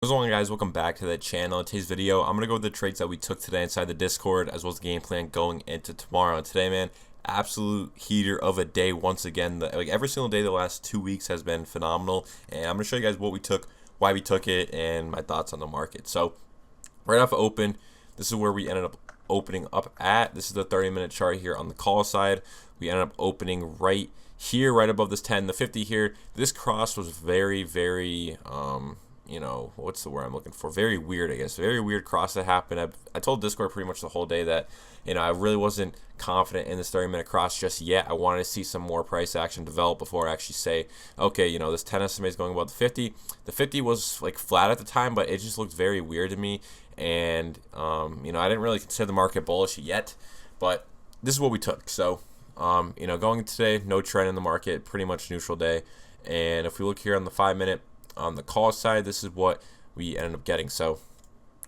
What's going on, guys? Welcome back to the channel. In today's video, I'm going to go over the trades that we took today inside the Discord, as well as the game plan going into tomorrow. And today, man, absolute heater of a day once again. Like every single day the last 2 weeks has been phenomenal. And I'm going to show you guys what we took, why we took it, and my thoughts on the market. So, right off open, this is where we ended up opening up at. This is the 30-minute chart here on the call side. We ended up opening right here, right above this 10, the 50 here. This cross was very, you know, what's the word I'm looking for? Very weird, I guess. Very weird cross that happened. I told Discord pretty much the whole day that, you know, I really wasn't confident in this 30-minute cross just yet. I wanted to see some more price action develop before I actually say, okay, you know, this 10 SMA is going above the 50. The 50 was like flat at the time, but it just looked very weird to me. And, you know, I didn't really consider the market bullish yet, but this is what we took. So, you know, going into today, no trend in the market, pretty much neutral day. And if we look here on the 5-minute, on the call side, this is what we ended up getting. So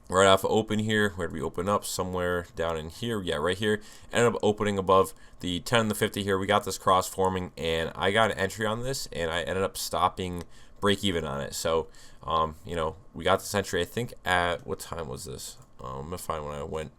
right off open here, where did we open up? Somewhere down in here, yeah, right here. Ended up opening above the 10 and the 50 here. We got this cross forming, and I got an entry on this, and I ended up stopping break even on it. So you know, we got this entry, I think at, what time was this? I'm gonna find when I went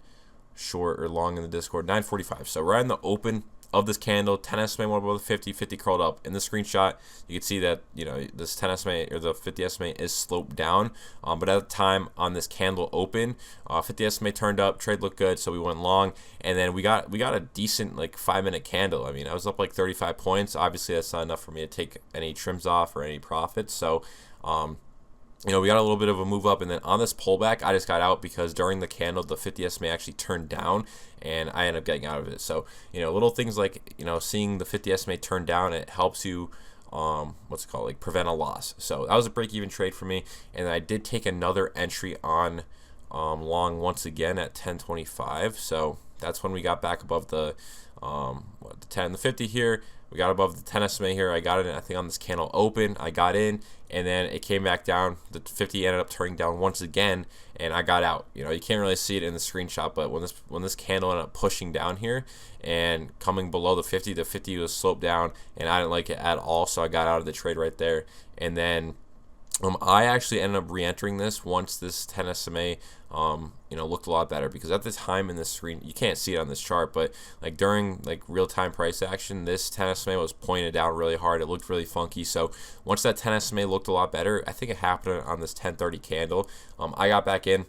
short or long in the Discord. 9:45. So right in the open of this candle, 10 SMA went above the 50, 50 curled up. In the screenshot, you can see that, you know, this 10 SMA or the 50 SMA is sloped down. But at the time on this candle open, 50 SMA turned up, trade looked good, so we went long, and then we got a decent like 5-minute candle. I mean, I was up like 35 points. Obviously, that's not enough for me to take any trims off or any profits. So, you know, we got a little bit of a move up, and then on this pullback, I just got out because during the candle, the 50 SMA actually turned down, and I ended up getting out of it. So, you know, little things like, you know, seeing the 50 SMA turn down, it helps you, what's it called, like prevent a loss. So that was a break-even trade for me, and I did take another entry on long once again at 10.25. So that's when we got back above the the 10, the 50 here. We got above the 10 SMA here. I got it, I think, on this candle open. I got in, and then it came back down. The 50 ended up turning down once again, and I got out. You know, you can't really see it in the screenshot, but when this candle ended up pushing down here and coming below the 50 was sloped down, and I didn't like it at all, so I got out of the trade right there. And then I actually ended up re-entering this once this 10 SMA, you know, looked a lot better, because at the time in the screen, you can't see it on this chart, but like during like real-time price action, this 10 SMA was pointed down really hard. It looked really funky. So once that 10 SMA looked a lot better, I think it happened on this 10:30 candle. I got back in,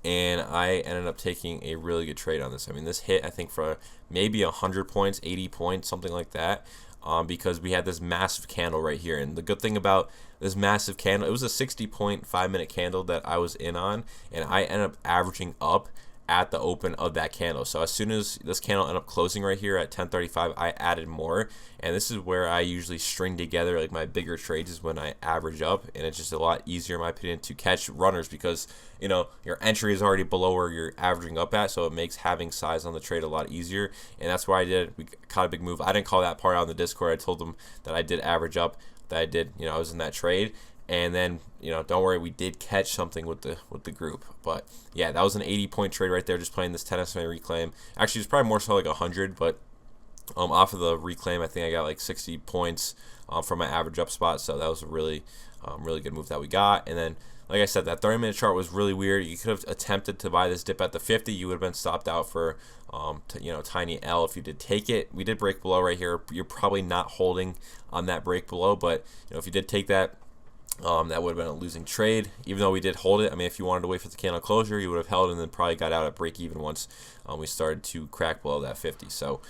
and I ended up taking a really good trade on this. I mean, this hit, I think, for maybe 100 points, 80 points, something like that. Because we had this massive candle right here. And the good thing about this massive candle, it was a 60-point 5-minute candle that I was in on, and I ended up averaging up at the open of that candle. So as soon as this candle ended up closing right here at 10:35, I added more, and this is where I usually string together like my bigger trades, is when I average up, and it's just a lot easier in my opinion to catch runners, because, you know, your entry is already below where you're averaging up at, so it makes having size on the trade a lot easier. And that's why I did. We caught a big move. I didn't call that part out on the Discord. I told them that I did average up, that I did, you know, I was in that trade. And then, you know, don't worry, we did catch something with the group. But yeah, that was an 80-point trade right there, just playing this 10 SMA reclaim. Actually, it's probably more so like 100, but off of the reclaim, I think I got like 60 points from my average up spot. So that was a really good move that we got. And then, like I said, that 30-minute chart was really weird. You could have attempted to buy this dip at the 50. You would have been stopped out for, you know, tiny L if you did take it. We did break below right here. You're probably not holding on that break below, but, you know, if you did take that, that would have been a losing trade, even though we did hold it. I mean, if you wanted to wait for the candle closure, you would have held and then probably got out at break even once we started to crack below that 50. So,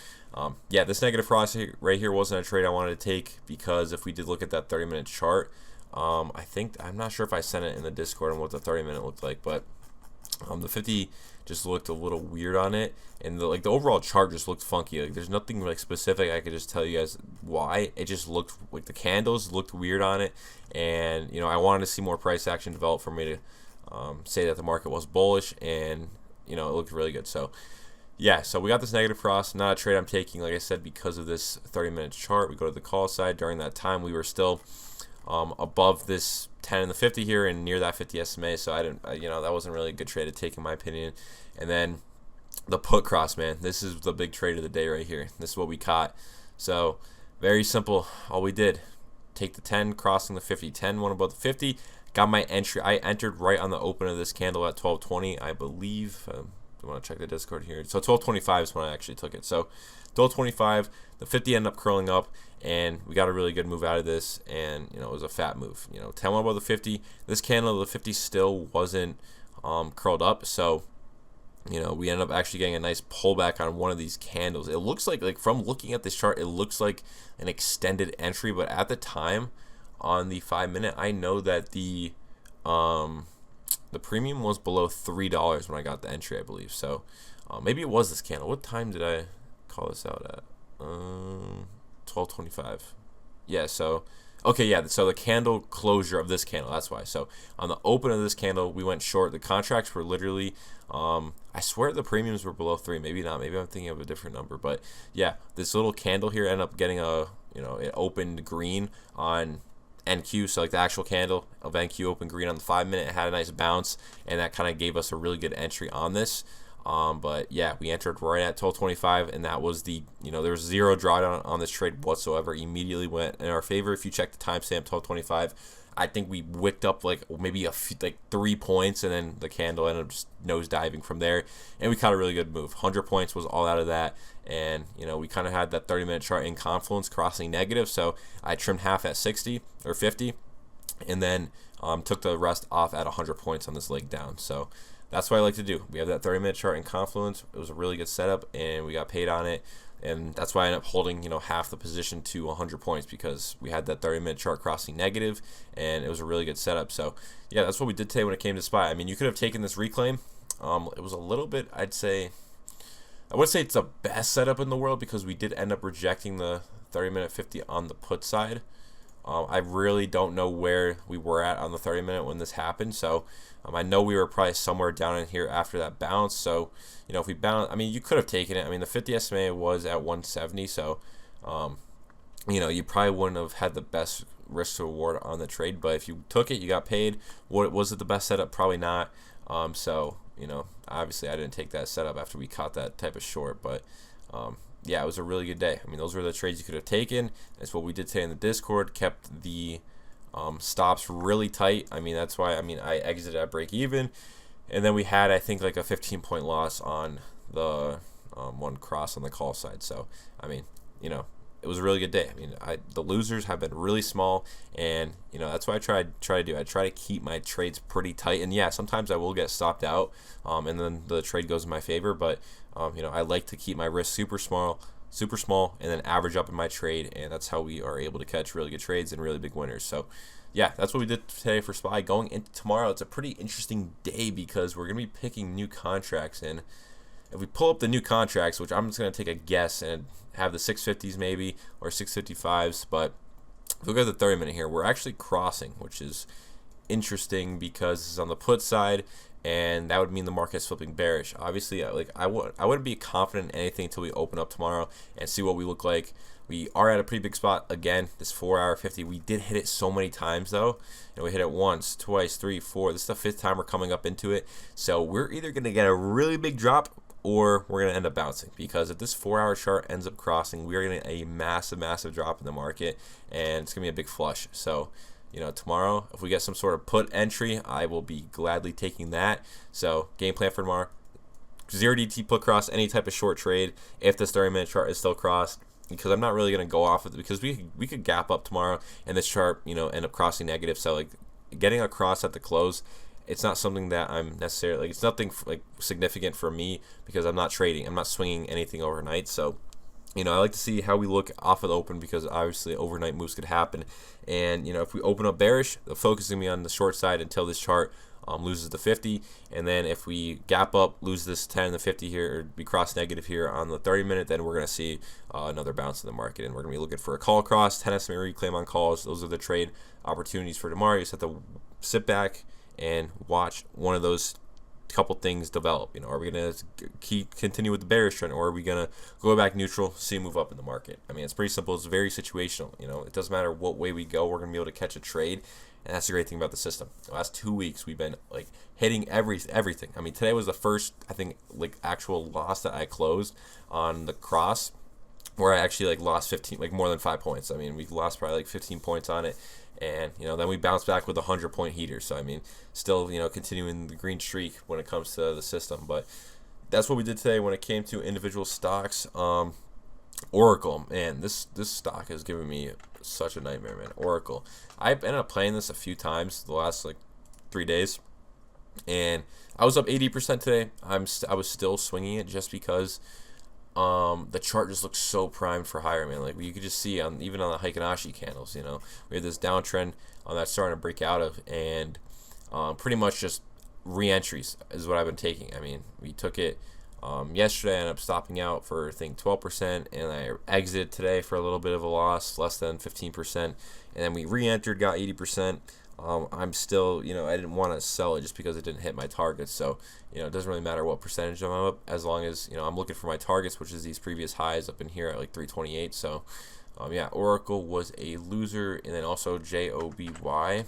yeah, this negative cross right here wasn't a trade I wanted to take, because if we did look at that 30-minute chart, I think, I'm not sure if I sent it in the Discord on what the 30-minute looked like, but the 50 just looked a little weird on it, and the overall chart just looked funky. Like, there's nothing like specific I could just tell you guys why. It just looked like the candles looked weird on it, and, you know, I wanted to see more price action develop for me to say that the market was bullish, and, you know, it looked really good. So yeah, so we got this negative cross, not a trade I'm taking, like I said, because of this 30-minute chart. We go to the call side. During that time, we were still above this 10 and the 50 here, and near that 50 SMA, so I didn't, you know, that wasn't really a good trade to take in my opinion. And then the put cross, man, this is the big trade of the day right here. This is what we caught. So very simple. All we did, take the 10 crossing the 50, 10 went above the 50, got my entry. I entered right on the open of this candle at 12:20, I believe. I want to check the Discord here. So 12:25 is when I actually took it. So 12:25, the 50 ended up curling up, and we got a really good move out of this. And it was a fat move. 10 above the 50. This candle, the 50 still wasn't curled up. So we ended up actually getting a nice pullback on one of these candles. It looks like from looking at this chart, it looks like an extended entry. But at the time, on the 5-minute, I know that the premium was below $3 when I got the entry, I believe. So maybe it was this candle. What time did I call this out at? 12:25. Yeah. So okay, yeah. So the candle closure of this candle. That's why. So on the open of this candle, we went short. The contracts were literally. I swear the premiums were below 3. Maybe not. Maybe I'm thinking of a different number. But yeah, this little candle here ended up getting it opened green on NQ, so like the actual candle of NQ open green on the 5-minute. It had a nice bounce, and that kind of gave us a really good entry on this. But yeah, we entered right at 12:25, and that was the there was zero drawdown on this trade whatsoever. Immediately went in our favor. If you check the timestamp, 12:25, I think we wicked up maybe 3 points, and then the candle ended up just nosediving from there, and we caught a really good move. 100 points was all out of that, and we kind of had that 30-minute chart in confluence crossing negative, so I trimmed half at 60 or 50, and then took the rest off at 100 points on this leg down. So that's what I like to do. We have that 30-minute chart in confluence. It was a really good setup, and we got paid on it. And that's why I ended up holding, half the position to 100 points, because we had that 30-minute chart crossing negative, and it was a really good setup. So, yeah, that's what we did today when it came to SPY. I mean, you could have taken this reclaim. It was a little bit, I would say it's the best setup in the world, because we did end up rejecting the 30-minute 50 on the put side. I really don't know where we were at on the 30-minute when this happened. So I know we were probably somewhere down in here after that bounce. So, if we bounce, I mean, you could have taken it. I mean, the 50 SMA was at 170. So, you probably wouldn't have had the best risk to reward on the trade. But if you took it, you got paid. Was it the best setup? Probably not. So, obviously I didn't take that setup after we caught that type of short. But, yeah, it was a really good day. I mean, those were the trades you could have taken. That's what we did today in the Discord. Kept the stops really tight. I mean, that's why, I exited at break even. And then we had, I think, like a 15-point loss on the one cross on the call side. So, I mean, it was a really good day. I mean, the losers have been really small, and that's what I try to do. I try to keep my trades pretty tight, and yeah, sometimes I will get stopped out, and then the trade goes in my favor. But I like to keep my risk super small, and then average up in my trade, and that's how we are able to catch really good trades and really big winners. So, yeah, that's what we did today for SPY. Going into tomorrow, it's a pretty interesting day, because we're gonna be picking new contracts in. If we pull up the new contracts, which I'm just going to take a guess and have the 650s maybe, or 655s, but if we look at the 30-minute here, we're actually crossing, which is interesting because this is on the put side, and that would mean the market's flipping bearish. Obviously, I wouldn't be confident in anything until we open up tomorrow and see what we look like. We are at a pretty big spot again. This 4-hour 50, we did hit it so many times though. We hit it once, twice, 3, 4. This is the 5th time we're coming up into it. So we're either going to get a really big drop, or we're going to end up bouncing, because if this 4-hour chart ends up crossing, we're going to get a massive drop in the market, and it's going to be a big flush. So, tomorrow, if we get some sort of put entry, I will be gladly taking that. So, game plan for tomorrow: 0 DT put cross any type of short trade if this 30-minute chart is still crossed, because I'm not really going to go off of it, because we could gap up tomorrow and this chart, end up crossing negative. So, getting a cross at the close, it's not something that I'm necessarily, it's nothing significant for me, because I'm not trading. I'm not swinging anything overnight. So, I like to see how we look off of the open, because obviously overnight moves could happen. And, if we open up bearish, the focus is going to be on the short side until this chart loses the 50. And then if we gap up, lose this 10 and the 50 here, or we cross negative here on the 30-minute, then we're going to see another bounce in the market. And we're going to be looking for a call across, 10 SMA reclaim on calls. Those are the trade opportunities for tomorrow. You just have to sit back and watch one of those couple things develop. Are we going to continue with the bearish trend, or are we going to go back neutral, see a move up in the market? I mean, it's pretty simple. It's very situational. It doesn't matter what way we go, we're going to be able to catch a trade. And that's the great thing about the system. The last 2 weeks, we've been hitting everything. I mean, today was the first, I think, actual loss that I closed on the cross. where I actually like lost 15, like more than 5 points. I mean, we lost probably like 15 points on it, and then we bounced back with a 100-point heater. So I mean, still continuing the green streak when it comes to the system. But that's what we did today when it came to individual stocks. Oracle, man, this stock has given me such a nightmare, man. Oracle, I ended up playing this a few times the last like 3 days, and I was up 80% today. I was still swinging it just because the chart just looks so primed for higher, man. Like you could just see even on the Heikin-Ashi candles, we had this downtrend on that starting to break out of, and pretty much just re-entries is what I've been taking. I mean, we took it yesterday. I ended up stopping out for I think 12%, and I exited today for a little bit of a loss, less than 15%, and then we re-entered, got 80%. I'm still, I didn't want to sell it just because it didn't hit my targets. So, it doesn't really matter what percentage I'm up, as long as, I'm looking for my targets, which is these previous highs up in here at like 328. So, yeah, Oracle was a loser, and then also JOBY.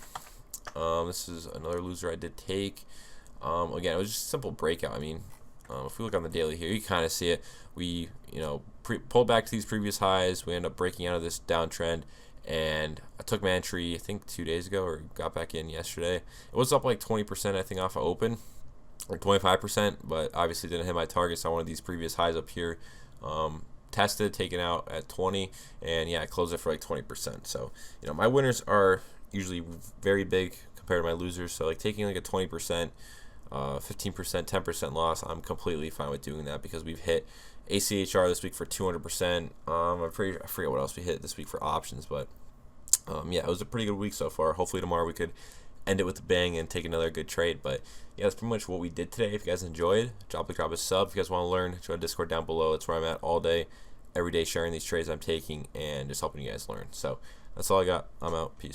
This is another loser I did take. Again, it was just a simple breakout. I mean, if we look on the daily here, you kind of see it. We, pulled back to these previous highs. We end up breaking out of this downtrend. And I took my entry, I think 2 days ago, or got back in yesterday. It was up like 20%, I think, off of open, or 25%, but obviously didn't hit my targets on one of these previous highs up here. Tested, taken out at 20, and yeah, I closed it for like 20%. So, my winners are usually very big compared to my losers. So, like taking like a 20%, 15%, 10% loss, I'm completely fine with doing that because we've hit ACHR this week for 200%. I forget what else we hit this week for options, but yeah, it was a pretty good week so far. Hopefully tomorrow we could end it with a bang and take another good trade. But yeah, that's pretty much what we did today. If you guys enjoyed, drop a sub. If you guys want to learn, join Discord down below. That's where I'm at all day, every day, sharing these trades I'm taking and just helping you guys learn. So that's all I got. I'm out. Peace.